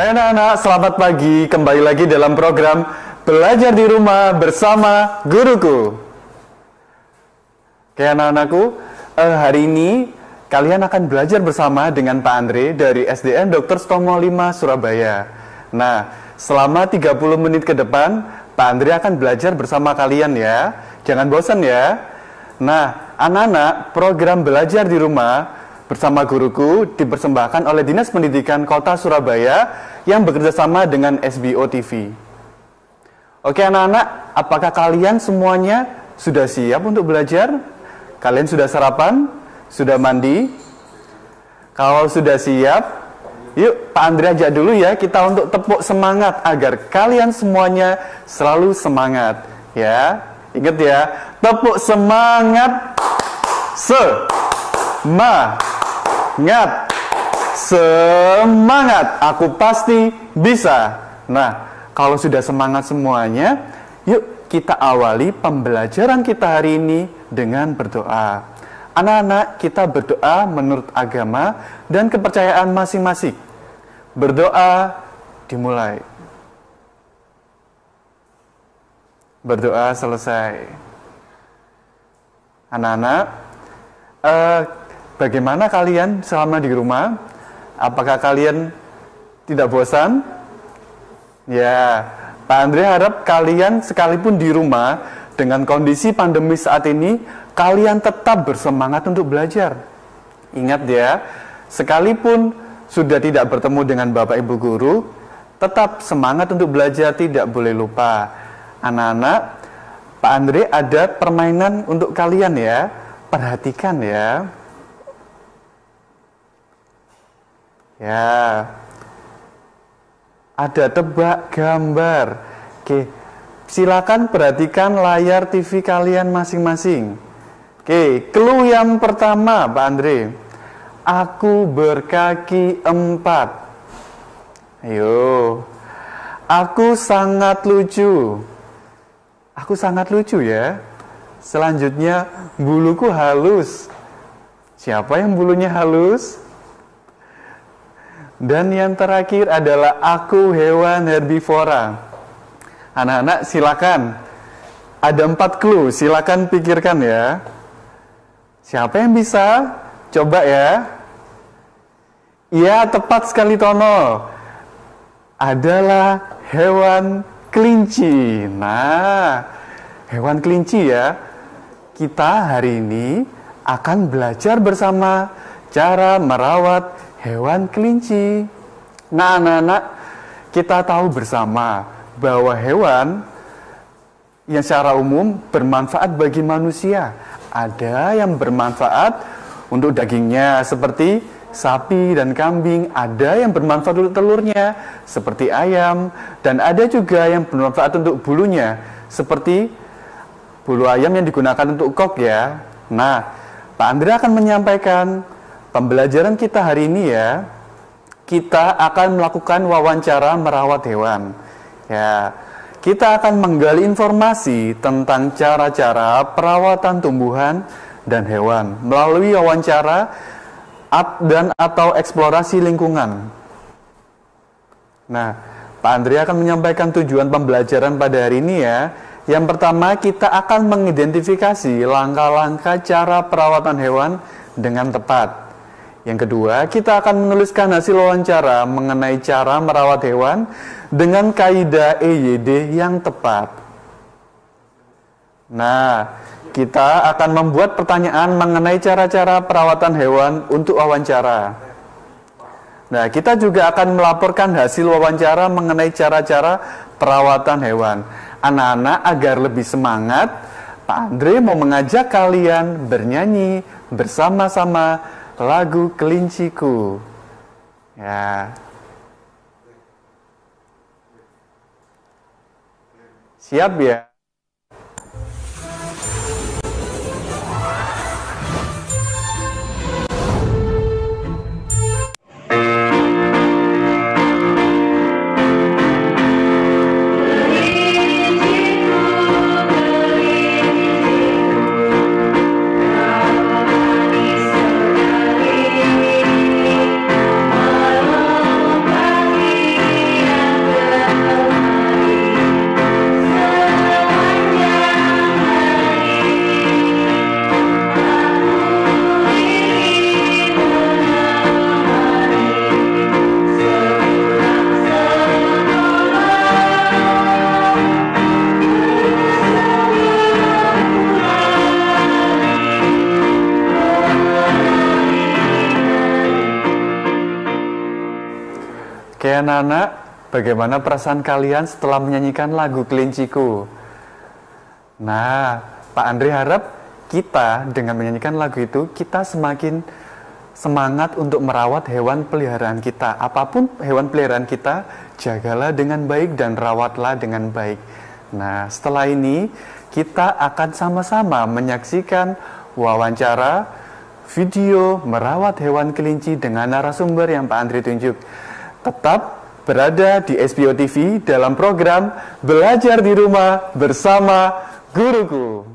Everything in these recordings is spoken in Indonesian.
Hai anak-anak, selamat pagi. Kembali lagi dalam program Belajar di Rumah bersama Guruku. Oke anak-anakku, hari ini kalian akan belajar bersama dengan Pak Andre dari SDN Dr. Sutomo 5 Surabaya. Nah, selama 30 menit ke depan, Pak Andre akan belajar bersama kalian ya. Jangan bosan ya. Nah, anak-anak, program Belajar di Rumah bersama Guruku dipersembahkan oleh Dinas Pendidikan Kota Surabaya yang bekerja sama dengan SBO TV. Oke anak-anak, apakah kalian semuanya sudah siap untuk belajar? Kalian sudah sarapan? Sudah mandi? Kalau sudah siap, yuk Pak Andre ajak dulu ya kita untuk tepuk semangat agar kalian semuanya selalu semangat. Ya, ingat ya, tepuk semangat. Semangat, aku pasti bisa. Nah, kalau sudah semangat semuanya, yuk kita awali pembelajaran kita hari ini dengan berdoa. Anak-anak, kita berdoa menurut agama dan kepercayaan masing-masing. Berdoa dimulai. Berdoa selesai. Anak-anak, bagaimana kalian selama di rumah? Apakah kalian tidak bosan? Ya, Pak Andre harap kalian sekalipun di rumah dengan kondisi pandemi saat ini, kalian tetap bersemangat untuk belajar. Ingat ya, sekalipun sudah tidak bertemu dengan Bapak Ibu Guru, tetap semangat untuk belajar, tidak boleh lupa. Anak-anak, Pak Andre ada permainan untuk kalian ya, perhatikan ya. Ya, ada tebak gambar. Oke, silakan perhatikan layar TV kalian masing-masing. Oke, clue yang pertama, Pak Andre. Aku berkaki 4. Ayo. Aku sangat lucu. Aku sangat lucu ya. Selanjutnya, buluku halus. Siapa yang bulunya halus? Dan yang terakhir adalah aku hewan herbivora. Anak-anak silakan. Ada 4 clue, silakan pikirkan ya. Siapa yang bisa? Coba ya. Iya, tepat sekali Tono. Adalah hewan kelinci. Nah, hewan kelinci ya. Kita hari ini akan belajar bersama cara merawat hewan kelinci. Nah, anak-anak, kita tahu bersama bahwa hewan yang secara umum bermanfaat bagi manusia. Ada yang bermanfaat untuk dagingnya seperti sapi dan kambing, ada yang bermanfaat untuk telurnya seperti ayam, dan ada juga yang bermanfaat untuk bulunya seperti bulu ayam yang digunakan untuk kok ya. Nah, Pak Andre akan menyampaikan pembelajaran kita hari ini ya. Kita akan melakukan wawancara merawat hewan. Ya, kita akan menggali informasi tentang cara-cara perawatan tumbuhan dan hewan melalui wawancara dan atau eksplorasi lingkungan. Nah, Pak Andre akan menyampaikan tujuan pembelajaran pada hari ini ya. Yang pertama, kita akan mengidentifikasi langkah-langkah cara perawatan hewan dengan tepat. Yang kedua, kita akan menuliskan hasil wawancara mengenai cara merawat hewan dengan kaidah EYD yang tepat. Nah, kita akan membuat pertanyaan mengenai cara-cara perawatan hewan untuk wawancara. Nah, kita juga akan melaporkan hasil wawancara mengenai cara-cara perawatan hewan. Anak-anak, agar lebih semangat, Pak Andre mau mengajak kalian bernyanyi bersama-sama lagu Kelinciku. Ya. Siap ya? Oke anak-anak, bagaimana perasaan kalian setelah menyanyikan lagu Kelinciku? Nah, Pak Andre harap kita dengan menyanyikan lagu itu, kita semakin semangat untuk merawat hewan peliharaan kita. Apapun hewan peliharaan kita, jagalah dengan baik dan rawatlah dengan baik. Nah, setelah ini kita akan sama-sama menyaksikan wawancara video merawat hewan kelinci dengan narasumber yang Pak Andre tunjuk. Tetap berada di SBO TV dalam program Belajar di Rumah Bersama Guruku.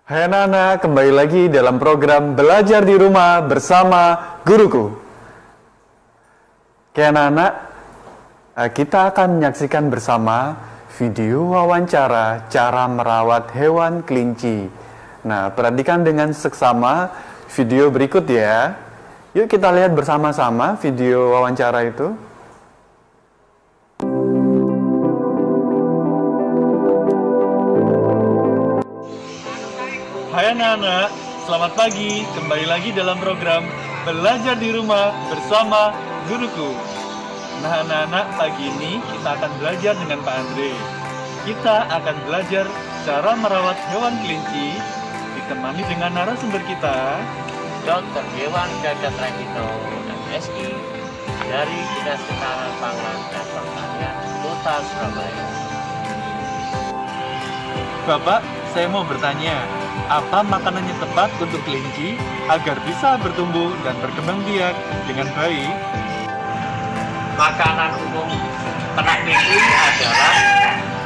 Hai anak-anak, kembali lagi dalam program Belajar di Rumah Bersama Guruku. Oke anak-anak, kita akan menyaksikan bersama video wawancara cara merawat hewan kelinci. Nah, perhatikan dengan seksama video berikut ya. Yuk kita lihat bersama-sama video wawancara itu. Hai anak-anak, selamat pagi. Kembali lagi dalam program Belajar di Rumah Bersama Guruku. Nah anak-anak, pagi ini kita akan belajar dengan Pak Andre. Kita akan belajar cara merawat hewan kelinci, ditemani dengan narasumber kita, Dokter Hewan Gagat Ragito, MSI, dari Dinas Ketahanan Pangan dan Pertanian Kota Surabaya. Bapak, saya mau bertanya, apa makanan yang tepat untuk kelinci agar bisa bertumbuh dan berkembang biak dengan baik? Makanan umum ternak kelinci adalah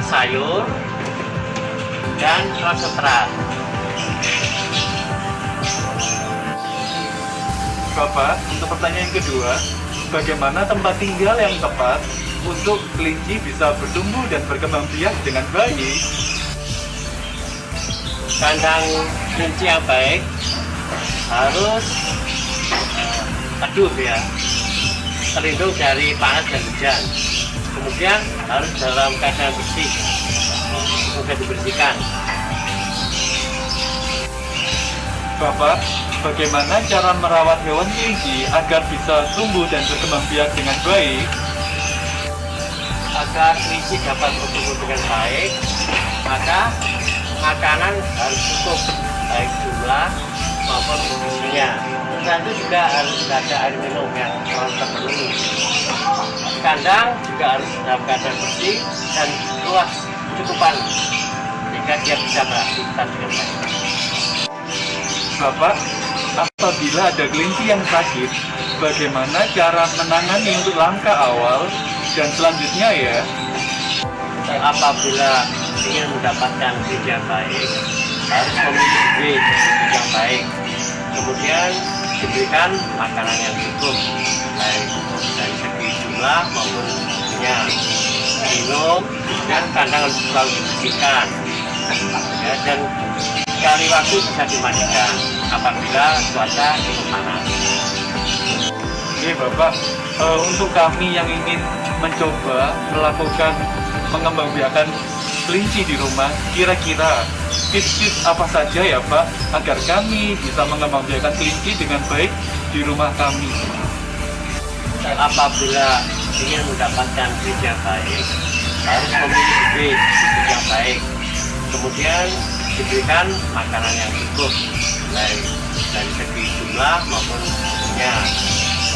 sayur dan konsentrat. Bapak, untuk pertanyaan kedua, bagaimana tempat tinggal yang tepat untuk kelinci bisa bertumbuh dan berkembang biak dengan baik? Kandang kelinci yang baik harus teduh ya, terlindung dari panas dan hujan. Kemudian harus dalam keadaan bersih, mudah dibersihkan. Bapak, bagaimana cara merawat hewan kelinci agar bisa tumbuh dan berkembang biak dengan baik? Agar kelinci dapat bertumbuh dengan baik, maka makanan harus cukup, baik jumlah maupun nutrisinya. Dan itu juga harus ada air minum yang terpenuhi. Kandang juga harus dalam keadaan bersih dan luas cukupan, sehingga dia bisa beraktivitas dengan baik. Bapak, apabila ada kelinci yang sakit, bagaimana cara menangani untuk langkah awal dan selanjutnya ya? Apabila ingin mendapatkan feed yang baik, harus memilih feed yang baik. Kemudian diberikan makanan yang cukup, baik dari segi jumlah maupun bentuknya. Minum dan kandang harus selalu dibersihkan. Ya, dan sekali waktu bisa dimandikan apabila cuaca cukup panas. Oke Bapak, untuk kami yang ingin mencoba melakukan mengembangbiakan kelinci di rumah, kira-kira tips-tips apa saja ya Pak agar kami bisa mengembangbiakan kelinci dengan baik di rumah kami? Apabila ingin mendapatkan feed yang baik, harus memilih feed yang baik. Kemudian diberikan makanan yang cukup, baik dari segi jumlah maupun bentuknya.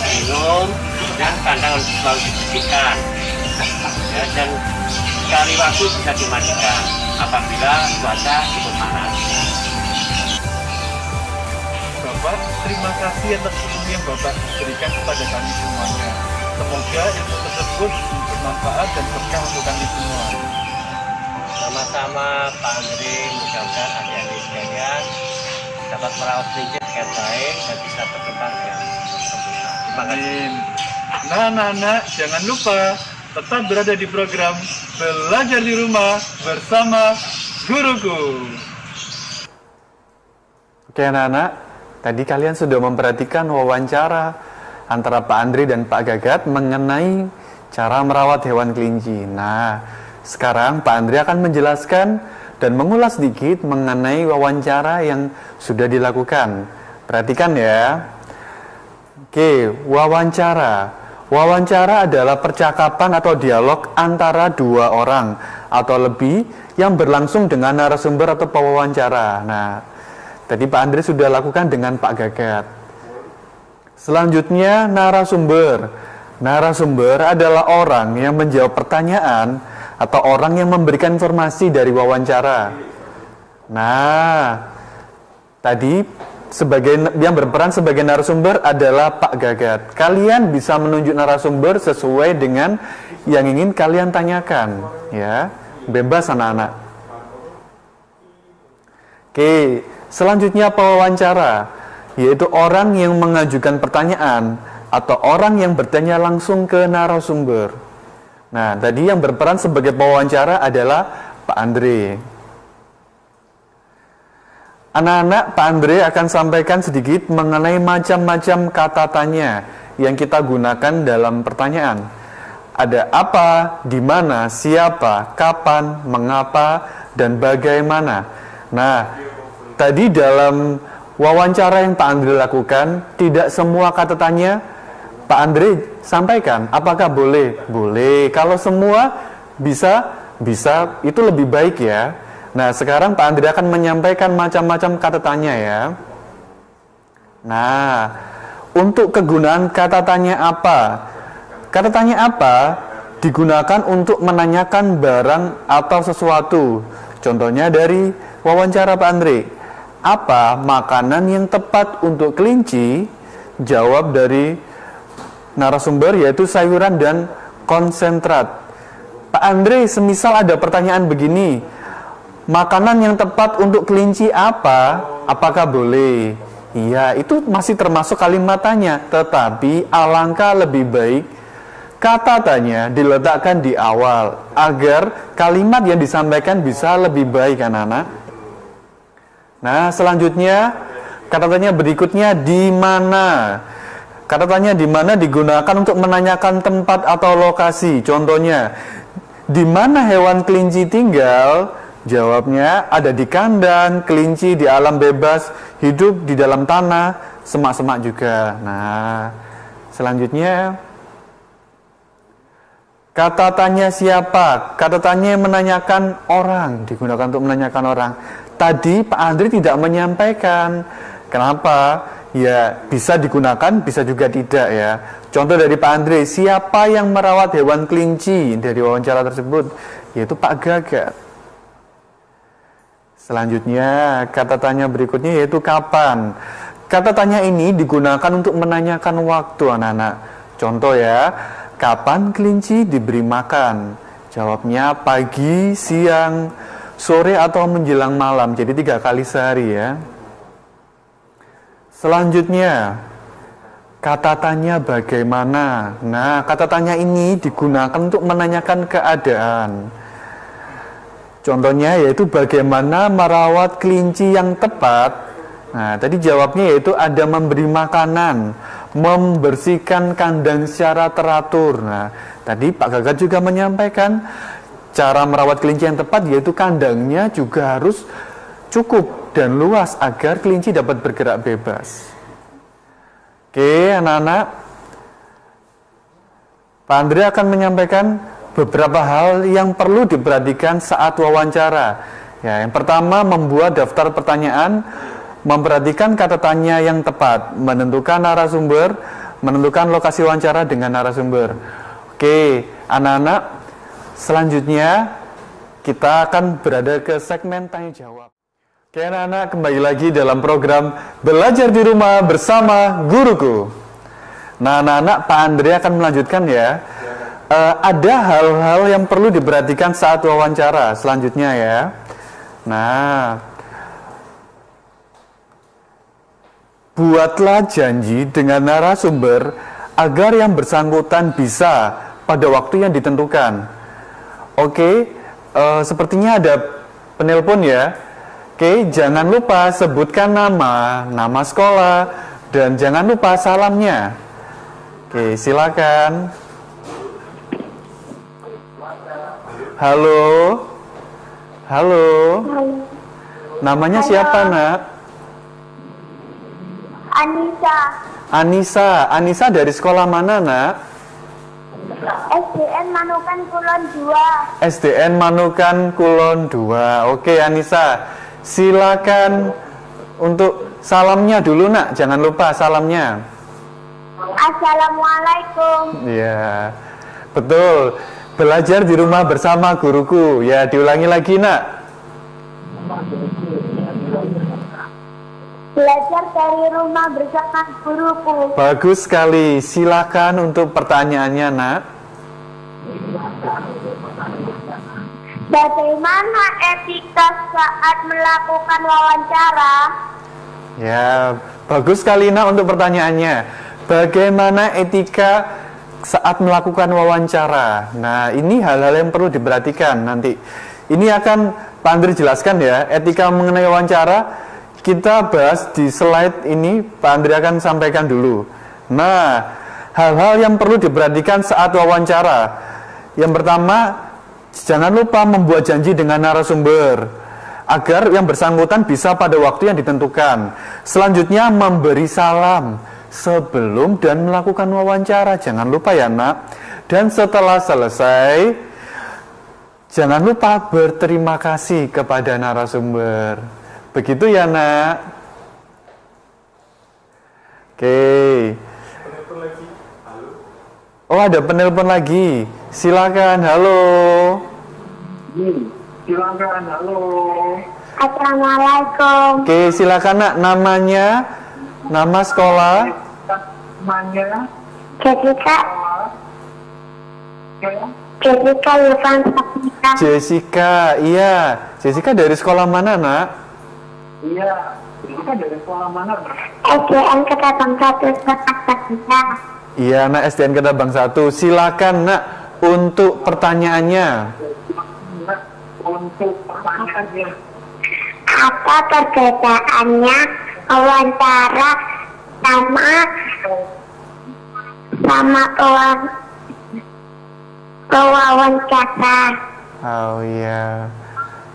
Minum dan kandang harus selalu dibersihkan. Ya, dan sekali waktu bisa dimandikan apabila cuaca cukup panas. Bapak, terima kasih atas ilmu yang Bapak berikan kepada kami semuanya. Semoga ilmu tersebut bermanfaat dan berkah untuk kami semua. Sama-sama Pak Andre, mudah-mudahan adik-adik sekalian dapat merawat kelinci dengan baik dan bisa berkembang dengan sempurna. Terima kasih. Amin. Nah anak-anak, jangan lupa tetap berada di program Belajar di Rumah Bersama Guruku. Oke anak-anak, tadi kalian sudah memperhatikan wawancara antara Pak Andre dan Pak Gagat mengenai cara merawat hewan kelinci. Nah, sekarang Pak Andre akan menjelaskan dan mengulas sedikit mengenai wawancara yang sudah dilakukan. Perhatikan ya. Oke, wawancara. Wawancara adalah percakapan atau dialog antara dua orang atau lebih yang berlangsung dengan narasumber atau pewawancara. Nah, tadi Pak Andre sudah lakukan dengan Pak Gagat. Selanjutnya narasumber. Narasumber adalah orang yang menjawab pertanyaan atau orang yang memberikan informasi dari wawancara. Nah, tadi yang berperan sebagai narasumber adalah Pak Gagat. Kalian bisa menunjuk narasumber sesuai dengan yang ingin kalian tanyakan, ya. Bebas anak-anak. Oke, selanjutnya pewawancara, yaitu orang yang mengajukan pertanyaan atau orang yang bertanya langsung ke narasumber. Nah, tadi yang berperan sebagai pewawancara adalah Pak Andre. Anak-anak, Pak Andre akan sampaikan sedikit mengenai macam-macam kata tanya yang kita gunakan dalam pertanyaan. Ada apa, di mana, siapa, kapan, mengapa, dan bagaimana. Nah, tadi dalam wawancara yang Pak Andre lakukan, tidak semua kata tanya Pak Andre sampaikan. Apakah boleh? Boleh. Kalau semua bisa itu lebih baik ya. Nah, sekarang Pak Andre akan menyampaikan macam-macam kata tanya ya. Nah, untuk kegunaan kata tanya apa? Kata tanya apa digunakan untuk menanyakan barang atau sesuatu. Contohnya dari wawancara Pak Andre. Apa makanan yang tepat untuk kelinci? Jawab dari narasumber yaitu sayuran dan konsentrat. Pak Andre, semisal ada pertanyaan begini. Makanan yang tepat untuk kelinci apa? Apakah boleh? Iya, itu masih termasuk kalimat tanya. Tetapi alangkah lebih baik kata tanya diletakkan di awal agar kalimat yang disampaikan bisa lebih baik, anak-anak. Nah, selanjutnya kata tanya berikutnya di mana? Kata tanya di mana digunakan untuk menanyakan tempat atau lokasi. Contohnya, di mana hewan kelinci tinggal? Jawabnya ada di kandang, kelinci di alam bebas, hidup di dalam tanah, semak-semak juga. Nah, selanjutnya kata tanya siapa? Kata tanya menanyakan orang, digunakan untuk menanyakan orang. Tadi Pak Andri tidak menyampaikan. Kenapa? Ya, bisa digunakan, bisa juga tidak ya. Contoh dari Pak Andri, siapa yang merawat hewan kelinci dari wawancara tersebut? Yaitu Pak Gagat. Selanjutnya, kata tanya berikutnya yaitu kapan. Kata tanya ini digunakan untuk menanyakan waktu, anak-anak. Contoh ya, kapan kelinci diberi makan? Jawabnya pagi, siang, sore, atau menjelang malam. Jadi 3 kali sehari ya. Selanjutnya, kata tanya bagaimana. Nah, kata tanya ini digunakan untuk menanyakan keadaan. Contohnya yaitu bagaimana merawat kelinci yang tepat. Nah, tadi jawabnya yaitu ada memberi makanan, membersihkan kandang secara teratur. Nah, tadi Pak Gagat juga menyampaikan cara merawat kelinci yang tepat yaitu kandangnya juga harus cukup dan luas agar kelinci dapat bergerak bebas. Oke, anak-anak. Pak Andre akan menyampaikan beberapa hal yang perlu diperhatikan saat wawancara. Ya, yang pertama membuat daftar pertanyaan, memperhatikan kata tanya yang tepat, menentukan narasumber, menentukan lokasi wawancara dengan narasumber. Oke, anak-anak, selanjutnya kita akan berada ke segmen tanya jawab. Oke, anak-anak, kembali lagi dalam program Belajar di Rumah bersama Guruku. Nah, anak-anak, Pak Andre akan melanjutkan ya. Ada hal-hal yang perlu diperhatikan saat wawancara selanjutnya ya. Nah, buatlah janji dengan narasumber agar yang bersangkutan bisa pada waktu yang ditentukan. Oke, sepertinya ada penelpon ya. Oke, jangan lupa sebutkan nama sekolah, dan jangan lupa salamnya. Oke, silakan. Halo. Halo. Namanya siapa, Nak? Anissa. Anissa. Anissa dari sekolah mana, Nak? SDN Manukan Kulon 2. SDN Manukan Kulon 2. Oke Anissa, silakan untuk salamnya dulu nak, jangan lupa salamnya. Assalamualaikum. Ya, betul. Belajar di rumah bersama guruku. Ya, diulangi lagi nak. Belajar dari rumah bersama guruku. Bagus sekali. Silakan untuk pertanyaannya nak. Bagaimana etika saat melakukan wawancara? Ya, bagus sekali nak untuk pertanyaannya. Bagaimana etika saat melakukan wawancara? Nah, ini hal-hal yang perlu diperhatikan nanti. Ini akan Pak Andri jelaskan ya, etika mengenai wawancara. Kita bahas di slide ini, Pak Andri akan sampaikan dulu. Nah, hal-hal yang perlu diperhatikan saat wawancara. Yang pertama, jangan lupa membuat janji dengan narasumber agar yang bersangkutan bisa pada waktu yang ditentukan. Selanjutnya, memberi salam sebelum dan melakukan wawancara. Jangan lupa ya nak. Dan setelah selesai, jangan lupa berterima kasih kepada narasumber. Begitu ya nak. Oke. Oh, ada penelpon lagi. Silakan. Halo. Silakan. Halo. Assalamualaikum. Oke, silakan nak. Namanya, nama sekolah. Namanya Jessica. Jessica Irfan Saputra. Jessica. Iya. Jessica dari sekolah mana nak? iya, itu kan dari sekolah mana? SDN Ketabang 1 Saputra. Iya, nak SDN Ketabang 1. Silakan nak untuk pertanyaannya. Untuk pertanyaannya, Apa perbedaannya wawancara sama pewawancara? Oh iya.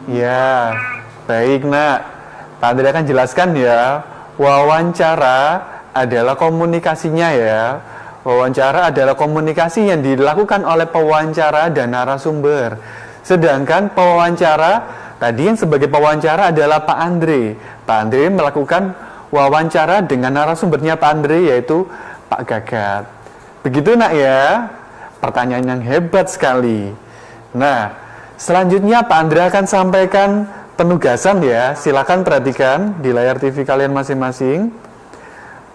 Ya, baik nak. Pak Andri akan jelaskan ya. Wawancara adalah komunikasinya ya. Wawancara adalah komunikasi yang dilakukan oleh pewawancara dan narasumber. Sedangkan pewawancara, tadi yang sebagai pewawancara adalah Pak Andri. Pak Andri melakukan wawancara dengan narasumbernya Pak Andri, yaitu Pak Gagat. Begitu nak ya. Pertanyaan yang hebat sekali. Nah, selanjutnya Pak Andri akan sampaikan penugasan ya. Silakan perhatikan di layar TV kalian masing-masing.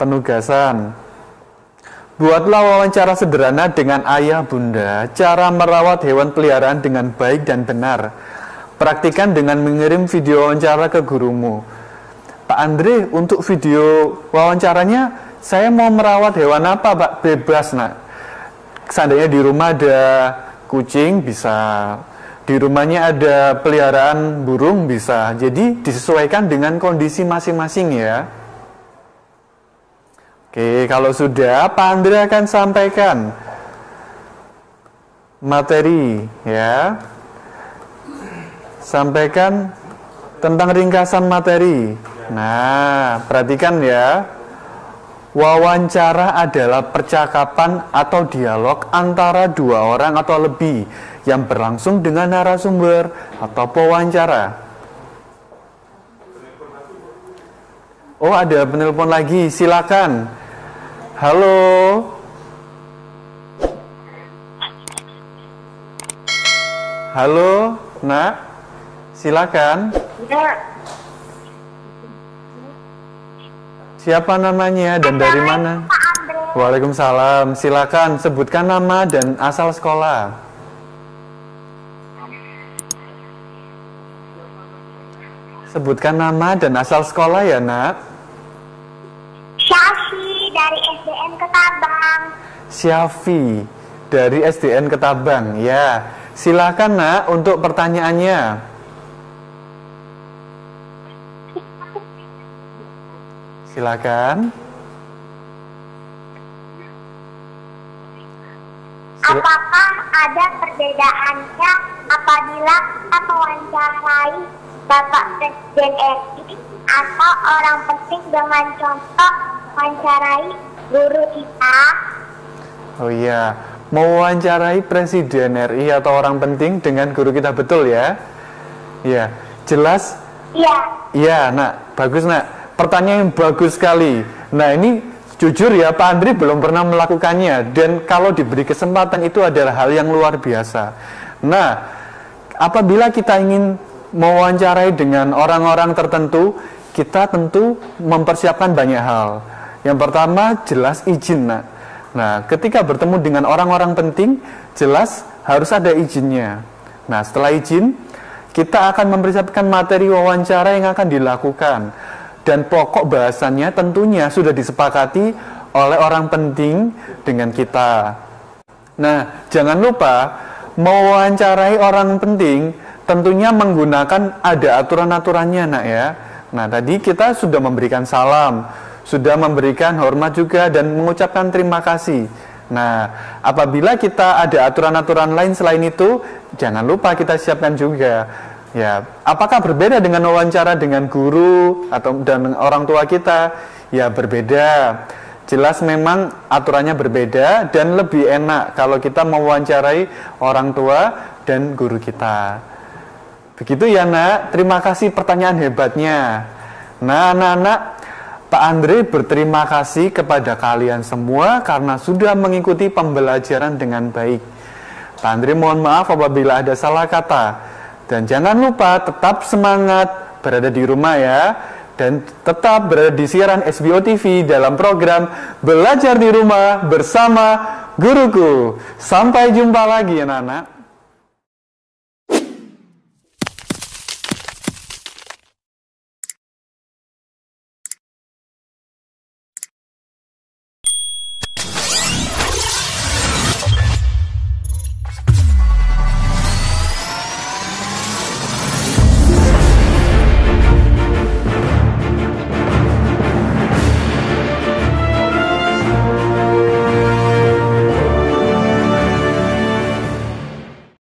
Penugasan. Buatlah wawancara sederhana dengan ayah bunda, cara merawat hewan peliharaan dengan baik dan benar. Praktikan dengan mengirim video wawancara ke gurumu. Pak Andri, untuk video wawancaranya, saya mau merawat hewan apa Pak? Bebas nak. Seandainya di rumah ada kucing, bisa. Di rumahnya ada peliharaan burung, bisa. Jadi disesuaikan dengan kondisi masing-masing ya. Oke, kalau sudah, Pak Andri akan sampaikan materi ya. Sampaikan tentang ringkasan materi. Nah, perhatikan ya. Wawancara adalah percakapan atau dialog antara dua orang atau lebih yang berlangsung dengan narasumber atau pewawancara. Oh, ada penelpon lagi. Silakan. Halo. Halo, nak. Silakan. Siapa namanya dan dari mana? Pak Andre. Waalaikumsalam. Silakan sebutkan nama dan asal sekolah. Sebutkan nama dan asal sekolah ya, nak. Syafi dari SDN Ketabang. Syafi dari SDN Ketabang. Ya, silakan nak untuk pertanyaannya. Silakan. Apakah ada perbedaannya apabila kita mewawancarai Bapak Presiden RI atau orang penting dengan contoh wawancarai guru kita? Oh iya, mewawancarai Presiden RI atau orang penting dengan guru kita, betul ya? Ya, jelas? Iya. Iya, nak, bagus nak. Pertanyaan yang bagus sekali. Nah, ini jujur ya, Pak Andri belum pernah melakukannya, dan kalau diberi kesempatan itu adalah hal yang luar biasa. Nah, apabila kita ingin mewawancarai dengan orang-orang tertentu, kita tentu mempersiapkan banyak hal. Yang pertama, jelas izin, nak. Nah, ketika bertemu dengan orang-orang penting, jelas harus ada izinnya. Nah, setelah izin, kita akan mempersiapkan materi wawancara yang akan dilakukan. Dan pokok bahasannya tentunya sudah disepakati oleh orang penting dengan kita. Nah, jangan lupa, mewawancarai orang penting tentunya menggunakan ada aturan-aturannya, nak ya. Nah, tadi kita sudah memberikan salam, sudah memberikan hormat juga dan mengucapkan terima kasih. Nah, apabila kita ada aturan-aturan lain selain itu, jangan lupa kita siapkan juga. Ya, apakah berbeda dengan wawancara dengan guru atau dan orang tua kita? Ya, berbeda. Jelas memang aturannya berbeda dan lebih enak kalau kita mewawancarai orang tua dan guru kita. Begitu ya, nak. Terima kasih pertanyaan hebatnya. Nah, anak-anak, Pak Andre berterima kasih kepada kalian semua karena sudah mengikuti pembelajaran dengan baik. Pak Andre mohon maaf apabila ada salah kata. Dan jangan lupa tetap semangat berada di rumah ya. Dan tetap berada di siaran SBO TV dalam program Belajar di Rumah bersama Guruku. Sampai jumpa lagi, anak-anak.